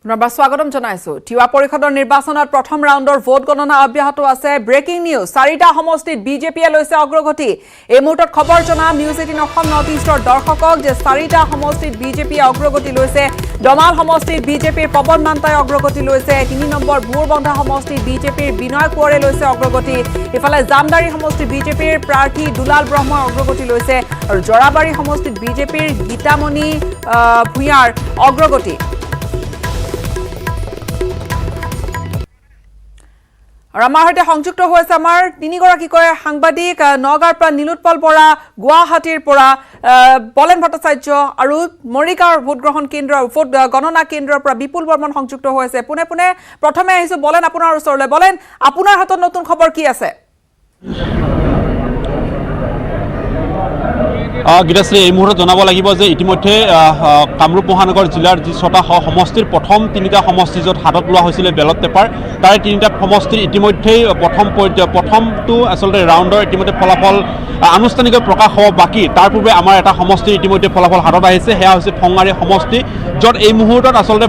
পুনৰবাৰ স্বাগতম জনাইছো। তিৱা পৰিষদৰ নিৰ্বাচনত প্ৰথম ৰাউণ্ডৰ ভোট গণনা অব্যাহত আছে। ব্ৰেকিং নিউজ, 4টা সমষ্টিত বিজেপিয়ে লৈছে অগ্ৰগতি। এই মুহূৰ্তত খবৰ জনাম নিউজ 18 অসম নৰ্থ ইষ্টৰ দৰ্শকক যে 4টা সমষ্টিত বিজেপিয়ে অগ্ৰগতি লৈছে। ডমাল সমষ্টিত বিজেপিৰ পৱন মান্তাই অগ্ৰগতি লৈছে। 3 নম্বৰ ভুৰবন্ধা সমষ্টিত বিজেপিৰ বিনয় কোঁৱৰে লৈছে অগ্ৰগতি। ইফালে জামদাৰী সমষ্টিত বিজেপিৰ প্ৰাৰ্থী দুলাল ব্ৰহ্মই অগ্ৰগতি লৈছে আৰু জৰাবাৰী সমষ্টিত বিজেপিৰ গীতামণি ভূঞাৰ অগ্ৰগতি। আৰু আমাৰ সৈতে সংযুক্ত হৈছে আমাৰ 3গৰাকীকৈ সাংবাদিক, নগাঁৱৰ পৰা নীলোৎপল বৰা, গুৱাহাটীৰ পৰা বলেন ভট্টাচাৰ্য আৰু মৰিগাঁৱৰ ভোটগ্ৰহণ কেন্দ্ৰ ভোট গণনা কেন্দ্ৰৰ পৰা বিপুল বৰ্মন সংযুক্ত হৈ আছে। পোনে পোনে প্ৰথমে আহিছো বলেন আপোনাৰ ওচৰলৈ। বলেন, আপোনাৰ হাতত নতুন খবৰ কি আছে? গীতাশ্ৰী, এই মুহূৰ্তত জনাব লাগিব যে ইতিমধ্যে কামৰূপ মহানগৰ জিলাৰ যি 6টা সমষ্টিৰ প্ৰথম 3টা সমষ্টি য'ত হাতত লোৱা হৈছিলে বেলট পেপাৰ, তাৰে 3টা সমষ্টিৰ ইতিমধ্যেই প্ৰথমটো আচলতে ৰাউণ্ডৰ ইতিমধ্যে ফলাফল আনুষ্ঠানিকভাৱে প্ৰকাশ হ'ব বাকী। তাৰ পূৰ্বে আমাৰ এটা সমষ্টিৰ ইতিমধ্যে ফলাফল হাতত আহিছে, সেয়া হৈছে ফংগাৰী সমষ্টি, য'ত এই মুহূৰ্তত আচলতে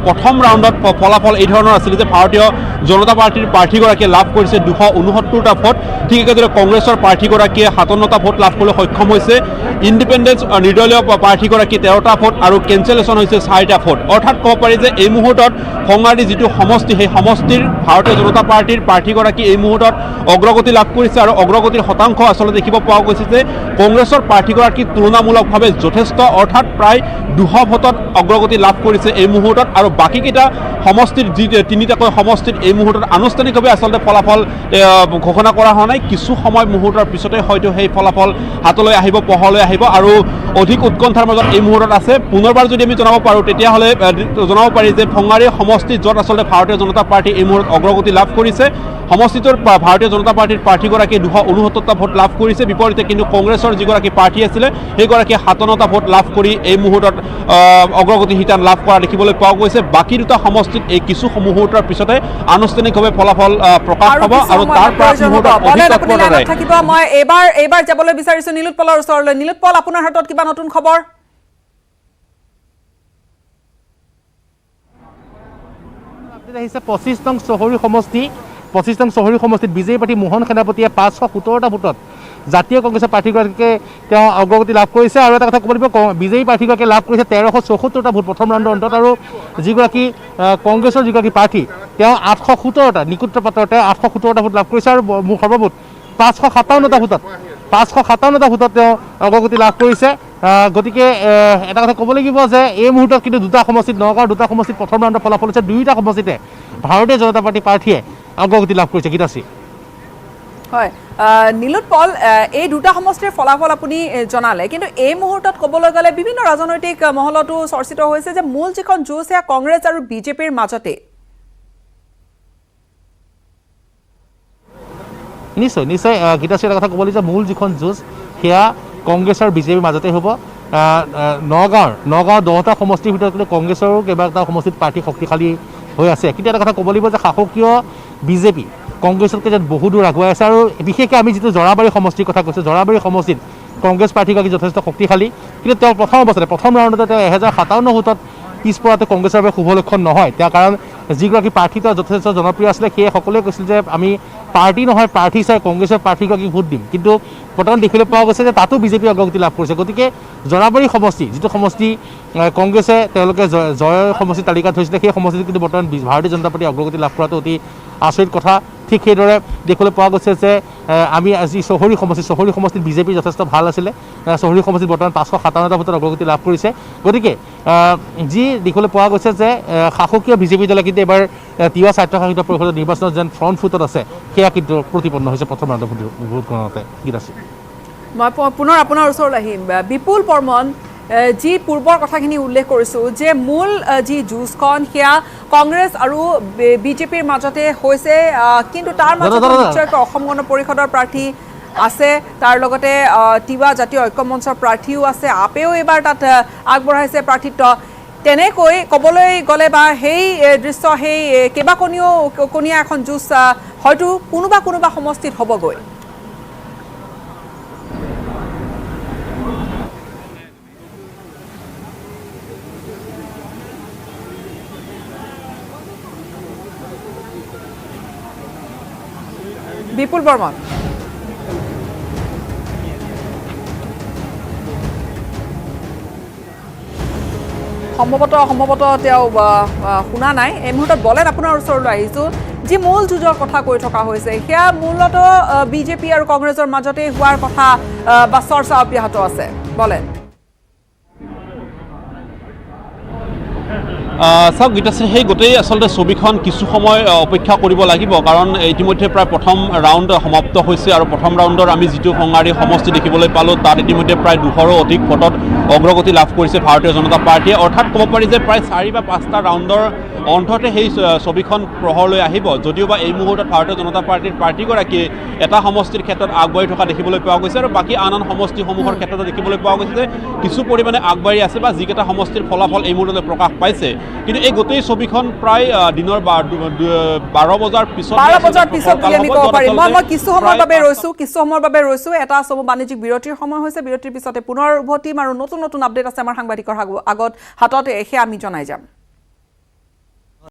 প্ৰথম ৰাউণ্ডত ফলাফল এই ধৰণৰ আছিলে যে ভাৰতীয় জনতা পাৰ্টীৰ প্ৰাৰ্থীগৰাকীয়ে লাভ কৰিছে 269টা ভোট। ঠিক একেদৰে কংগ্ৰেছৰ প্ৰাৰ্থীগৰাকীয়ে 57টা ভোট লাভ কৰিবলৈ সক্ষম হৈছে। ইণ্ডিপেণ্ডেন্স নিৰ্দলীয় প্ৰাৰ্থীগৰাকী 13টা ভোট আৰু কেঞ্চেলেশ্যন হৈছে 4টা ভোট। অৰ্থাৎ ক'ব পাৰি যে এই মুহূৰ্তত ফংগাৰী যিটো সমষ্টি, সেই সমষ্টিৰ ভাৰতীয় জনতা পাৰ্টীৰ প্ৰাৰ্থীগৰাকী এই মুহূৰ্তত অগ্ৰগতি লাভ কৰিছে আৰু অগ্ৰগতিৰ শতাংশ আচলতে দেখিব পোৱা গৈছে যে কংগ্ৰেছৰ প্ৰাৰ্থীগৰাকী তুলনামূলকভাৱে যথেষ্ট, অৰ্থাৎ প্ৰায় 200 ভোটত অগ্ৰগতি লাভ কৰিছে এই মুহূৰ্তত। আৰু বাকীকেইটা সমষ্টিত যি 3টাকৈ সমষ্টিত এই মুহূৰ্তত আনুষ্ঠানিকভাৱে আচলতে ফলাফল ঘোষণা কৰা হোৱা নাই। কিছু সময় মুহূৰ্তৰ পিছতে হয়তো সেই ফলাফল হাতলৈ আহিব, পোহৰলৈ আহিব আৰু অধিক উৎকণ্ঠাৰ মাজত এই মুহূৰ্তত আছে। পুনৰবাৰ যদি আমি জনাব পাৰোঁ তেতিয়াহ'লে জনাব পাৰি যে ফংগাৰী সমষ্টিত য'ত আচলতে ভাৰতীয় জনতা পাৰ্টী এই মুহূৰ্তত অগ্ৰগতি লাভ কৰিছে, সমষ্টিটোৰ ভাৰতীয় জনতা পাৰ্টীৰ প্ৰাৰ্থীগৰাকীয়ে 269টা ভোট লাভ কৰিছে। বিপৰীতে কিন্তু কংগ্ৰেছৰ যিগৰাকী প্ৰাৰ্থী আছিলে সেইগৰাকীয়ে 57টা ভোট লাভ কৰি এই মুহূৰ্তত অগ্ৰগতি শিতান লাভ কৰা দেখিবলৈ পোৱা গৈছে। বাকী 2টা সমষ্টিত এই কিছু মুহূৰ্তৰ পিছতে আনুষ্ঠানিকভাৱে ফলাফল প্ৰকাশ হ'ব আৰু তাৰ পৰা থাকিব। মই এইবাৰ যাবলৈ বিচাৰিছো নীলোৎপলৰ ওচৰলৈ। নীলোৎপল, আপোনাৰ হাতত কিবা নতুন খবৰ? আহিছে 25 নং চহৰী সমষ্টিত বিজেপি প্ৰাৰ্থী মোহন সেনাপতিয়ে 517টা ভোটত জাতীয় কংগ্ৰেছৰ প্ৰাৰ্থীগৰাকীকে তেওঁ অগ্ৰগতি লাভ কৰিছে। আৰু এটা কথা ক'ব লাগিব, বিজেপি প্ৰাৰ্থীগৰাকীয়ে লাভ কৰিছে 1374টা ভোট প্ৰথম ৰাউণ্ডৰ অন্তত। আৰু যিগৰাকী কংগ্ৰেছৰ যিগৰাকী প্ৰাৰ্থী তেওঁ 817টা নিকুট পাত্ৰতে 817টা ভোট লাভ কৰিছে আৰু সৰ্বমুঠ 557টা ভোটত তেওঁ অগ্ৰগতি লাভ কৰিছে। গতিকে এটা কথা ক'ব লাগিব যে এই মুহূৰ্তত কিন্তু 2টা সমষ্টিত, নগাঁৱৰ 2টা সমষ্টিত প্ৰথম ৰাউণ্ডৰ ফলাফল হৈছে 2টা সমষ্টিতে ভাৰতীয় জনতা পাৰ্টীৰ প্ৰাৰ্থীয়ে অগ্ৰগতি লাভ কৰিছে। গীতাশ্ৰী, হয় নীলোৎপল, এই 2টা সমষ্টিৰ ফলাফল আপুনি জনালে, কিন্তু এই মুহূৰ্তত ক'বলৈ গ'লে বিভিন্ন ৰাজনৈতিক মহলতো চৰ্চিত হৈছে যে মূল যিখন যুঁজ সেয়া কংগ্ৰেছ আৰু বিজেপিৰ মাজতে। নিশ্চয় গীতাশ্ৰী, এটা কথা ক'ব লাগিব যে মূল যিখন যুঁজ সেয়া কংগ্ৰেছ আৰু বিজেপিৰ মাজতে হ'ব। নগাঁৱৰ 10টা সমষ্টিৰ ভিতৰত কিন্তু কংগ্ৰেছৰো কেইবাটাও সমষ্টিত প্ৰাৰ্থী শক্তিশালী হৈ আছে। কিন্তু এটা কথা ক'ব লাগিব যে শাসকীয় বিজেপি কংগ্ৰেছতকৈ যেন বহু দূৰ আগুৱাই আছে। আৰু বিশেষকৈ আমি যিটো জৰাবাৰী সমষ্টিৰ কথা কৈছোঁ, জৰাবাৰী সমষ্টিত কংগ্ৰেছ প্ৰাৰ্থীগৰাকী যথেষ্ট শক্তিশালী, কিন্তু তেওঁ প্ৰথম ৰাউণ্ডতে তেওঁ 1057 ভোটত পিছপৰাটো কংগ্ৰেছৰ বাবে শুভ লক্ষণ নহয়। তেওঁ কাৰণ যিগৰাকী প্ৰাৰ্থী তেওঁ যথেষ্ট জনপ্ৰিয় আছিলে, সেয়ে সকলোৱে কৈছিল যে আমি পাৰ্টি নহয় প্ৰাৰ্থী চাই কংগ্ৰেছৰ প্ৰাৰ্থীগৰাকীক ভোট দিম। কিন্তু বৰ্তমান দেখিবলৈ পোৱা গৈছে যে তাতো বিজেপি অগ্ৰগতি লাভ কৰিছে। গতিকে জৰাবাৰী সমষ্টি, যিটো সমষ্টি কংগ্ৰেছে তেওঁলোকে জয়ৰ সমষ্টিৰ তালিকাত থৈছিলে, সেই সমষ্টিত কিন্তু বৰ্তমান ভাৰতীয় জনতা পাৰ্টীয়ে অগ্ৰগতি লাভ কৰাটো অতি আচৰিত কথা। ঠিক সেইদৰে দেখিবলৈ পোৱা গৈছে যে আমি আজি চহৰী সমষ্টিত বিজেপি যথেষ্ট ভাল আছিলে। চহৰী সমষ্টিত বৰ্তমান 557টা ভোটত অগ্ৰগতি লাভ কৰিছে। গতিকে যি দেখিবলৈ পোৱা গৈছে যে শাসকীয় বিজেপি দলে কিন্তু এবাৰ তিৱা স্বায়ত্তশাসিত পৰিষদৰ নিৰ্বাচনত যেন ফ্ৰণ্ট ফুটত আছে, সেয়া কিন্তু প্ৰতিপন্ন হৈছে প্ৰথম ৰাউণ্ডৰ ভোট গণনাতে। গীতাশ্ৰী, মই পুনৰ আপোনাৰ ওচৰলৈ আহিম। বিপুল বৰ্মন, যি পূৰ্বৰ কথাখিনি উল্লেখ কৰিছোঁ যে মূল যি যুঁজখন সেয়া কংগ্ৰেছ আৰু বিজেপিৰ মাজতে হৈছে, কিন্তু তাৰ মাজতে নিশ্চয়কৈ অসম গণ পৰিষদৰ প্ৰাৰ্থী আছে, তাৰ লগতে তিৱা জাতীয় ঐক্য মঞ্চৰ প্ৰাৰ্থীও আছে, আপেও এইবাৰ তাত আগবঢ়াইছে প্ৰাৰ্থিত্ব। তেনেকৈ ক'বলৈ গ'লে বা সেই দৃশ্য, সেই কেইবাকণীয়া এখন যুঁজ হয়তো কোনোবা সমষ্টিত হ'বগৈ। বিপুল বৰ্মন সম্ভৱতঃ তেওঁ শুনা নাই এই মুহূৰ্তত বলেন আপোনাৰ ওচৰলৈ আহিছোঁ যি মূল যুঁজৰ কথা কৈ থকা হৈছে সেয়া মূলতঃ বিজেপি আৰু কংগ্ৰেছৰ মাজতে হোৱাৰ কথা বা চৰ্চা অব্যাহত আছে বলেন চাওক গীতাশ্ৰী সেই গোটেই আচলতে ছবিখন কিছু সময় অপেক্ষা কৰিব লাগিব কাৰণ ইতিমধ্যে প্ৰায় প্ৰথম ৰাউণ্ড সমাপ্ত হৈছে আৰু প্ৰথম ৰাউণ্ডৰ আমি যিটো সংহাৰী সমষ্টি দেখিবলৈ পালোঁ তাত ইতিমধ্যে প্ৰায় 200ৰো অধিক ভোটত অগ্ৰগতি লাভ কৰিছে ভাৰতীয় জনতা পাৰ্টীয়ে অৰ্থাৎ ক'ব পাৰি যে প্ৰায় 4 বা 5টা ৰাউণ্ডৰ অন্ততে সেই ছবিখন প্ৰহৰলৈ আহিব যদিওবা এই মুহূৰ্তত ভাৰতীয় জনতা পাৰ্টীৰ প্ৰাৰ্থীগৰাকীয়ে এটা সমষ্টিৰ ক্ষেত্ৰত আগবাঢ়ি থকা দেখিবলৈ পোৱা গৈছে আৰু বাকী আন সমষ্টিসমূহৰ ক্ষেত্ৰতো দেখিবলৈ পোৱা গৈছে যে কিছু পৰিমাণে আগবাঢ়ি আছে বা যিকেইটা সমষ্টিৰ ফলাফল এই মুহূৰ্ততে প্ৰকাশ পাইছে কিন্তু এই গোটেই ছবিখন প্ৰায় দিনৰ 12 বজাৰ পিছত বুলি আমি ক'ব পাৰিম মই কিছু সময়ৰ বাবে ৰৈছো এটা চমু বাণিজ্যিক বিৰতিৰ সময় হৈছে বিৰতিৰ পিছতে পুনৰ উভতিম আৰু নতুন আপডেট আছে আমাৰ সাংবাদিকৰ আগত হাতত সেয়া আমি জনাই যাম